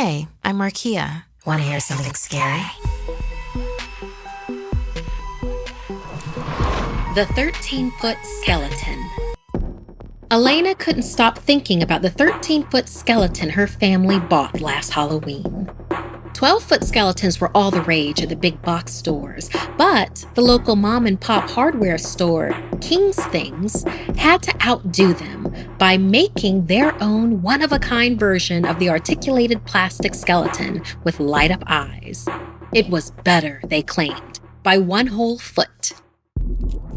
Hey, I'm Markia. Want to hear something scary? The 13-foot skeleton. Elena couldn't stop thinking about the 13-foot skeleton her family bought last Halloween. 12-foot skeletons were all the rage at the big box stores, but the local mom-and-pop hardware store, King's Things, had to outdo them by making their own one-of-a-kind version of the articulated plastic skeleton with light-up eyes. It was better, they claimed, by one whole foot.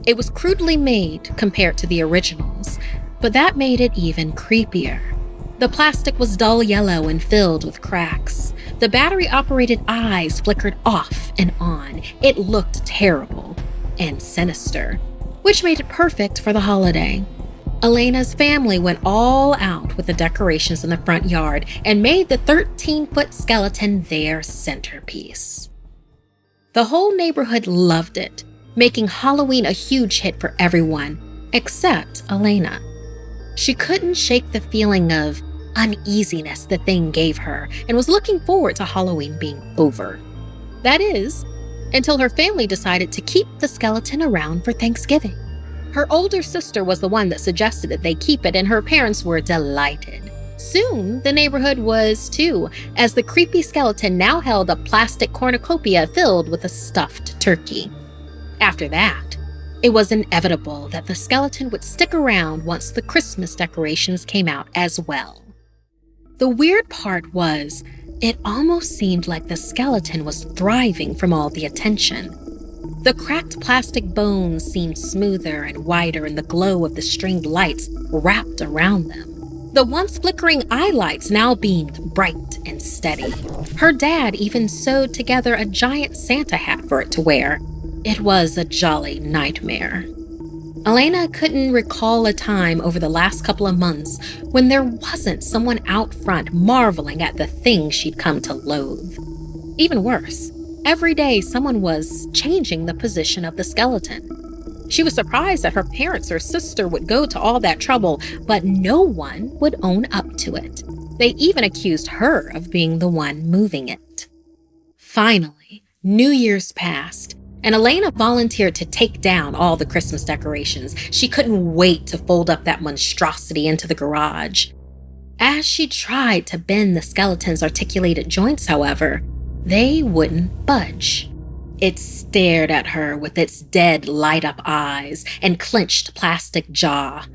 It was crudely made compared to the originals, but that made it even creepier. The plastic was dull yellow and filled with cracks. The battery-operated eyes flickered off and on. It looked terrible and sinister, which made it perfect for the holiday. Elena's family went all out with the decorations in the front yard and made the 13-foot skeleton their centerpiece. The whole neighborhood loved it, making Halloween a huge hit for everyone, except Elena. She couldn't shake the feeling of uneasiness the thing gave her and was looking forward to Halloween being over. That is, until her family decided to keep the skeleton around for Thanksgiving. Her older sister was the one that suggested that they keep it, and her parents were delighted. Soon, the neighborhood was too, as the creepy skeleton now held a plastic cornucopia filled with a stuffed turkey. After that, it was inevitable that the skeleton would stick around once the Christmas decorations came out as well. The weird part was, it almost seemed like the skeleton was thriving from all the attention. The cracked plastic bones seemed smoother and wider, and the glow of the stringed lights wrapped around them. The once flickering eye lights now beamed bright and steady. Her dad even sewed together a giant Santa hat for it to wear. It was a jolly nightmare. Elena couldn't recall a time over the last couple of months when there wasn't someone out front marveling at the thing she'd come to loathe. Even worse, every day someone was changing the position of the skeleton. She was surprised that her parents or sister would go to all that trouble, but no one would own up to it. They even accused her of being the one moving it. Finally, New Year's passed, and Elena volunteered to take down all the Christmas decorations. She couldn't wait to fold up that monstrosity into the garage. As she tried to bend the skeleton's articulated joints, however, they wouldn't budge. It stared at her with its dead light-up eyes and clenched plastic jaw.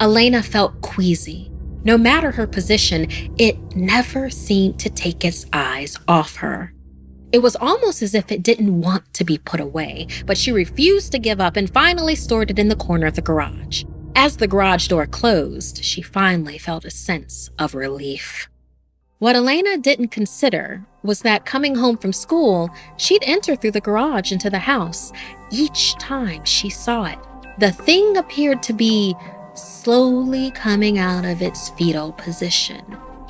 Elena felt queasy. No matter her position, it never seemed to take its eyes off her. It was almost as if it didn't want to be put away, but she refused to give up and finally stored it in the corner of the garage. As the garage door closed, she finally felt a sense of relief. What Elena didn't consider was that coming home from school, she'd enter through the garage into the house. Each time she saw it, the thing appeared to be slowly coming out of its fetal position.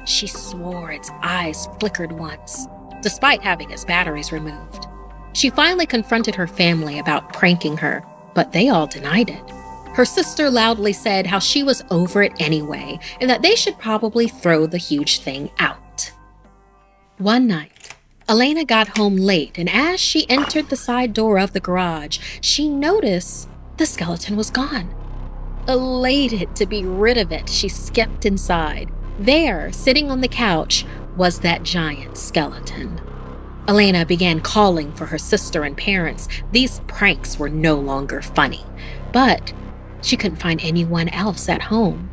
She swore its eyes flickered once, despite having its batteries removed. She finally confronted her family about pranking her, but they all denied it. Her sister loudly said how she was over it anyway, and that they should probably throw the huge thing out. One night, Elena got home late, and as she entered the side door of the garage, she noticed the skeleton was gone. Elated to be rid of it, she skipped inside. There, sitting on the couch, was that giant skeleton. Elena began calling for her sister and parents. These pranks were no longer funny, but she couldn't find anyone else at home.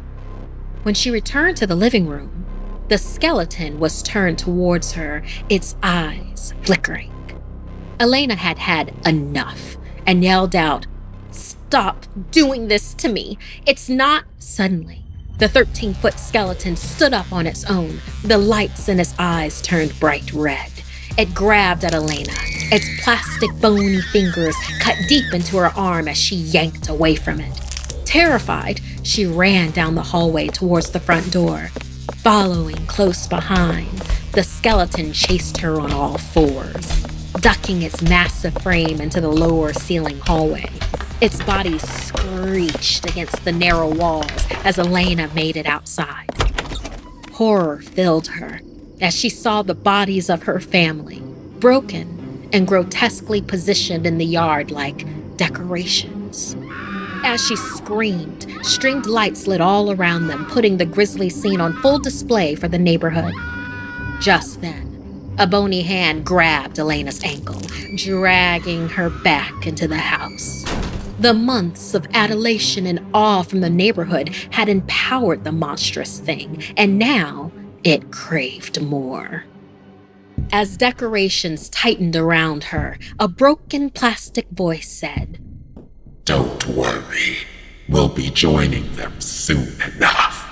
When she returned to the living room, the skeleton was turned towards her, its eyes flickering. Elena had had enough and yelled out, "Stop doing this to me! It's not..." Suddenly, the 13-foot skeleton stood up on its own. The lights in its eyes turned bright red. It grabbed at Elena. Its plastic bony fingers cut deep into her arm as she yanked away from it. Terrified, she ran down the hallway towards the front door. Following close behind, the skeleton chased her on all fours, ducking its massive frame into the lower ceiling hallway. Its body screeched against the narrow walls as Elena made it outside. Horror filled her. as she saw the bodies of her family, broken and grotesquely positioned in the yard like decorations. As she screamed, stringed lights lit all around them, putting the grisly scene on full display for the neighborhood. Just then, a bony hand grabbed Elena's ankle, dragging her back into the house. The months of adulation and awe from the neighborhood had empowered the monstrous thing, and now it craved more. As decorations tightened around her, a broken plastic voice said, "Don't worry, we'll be joining them soon enough."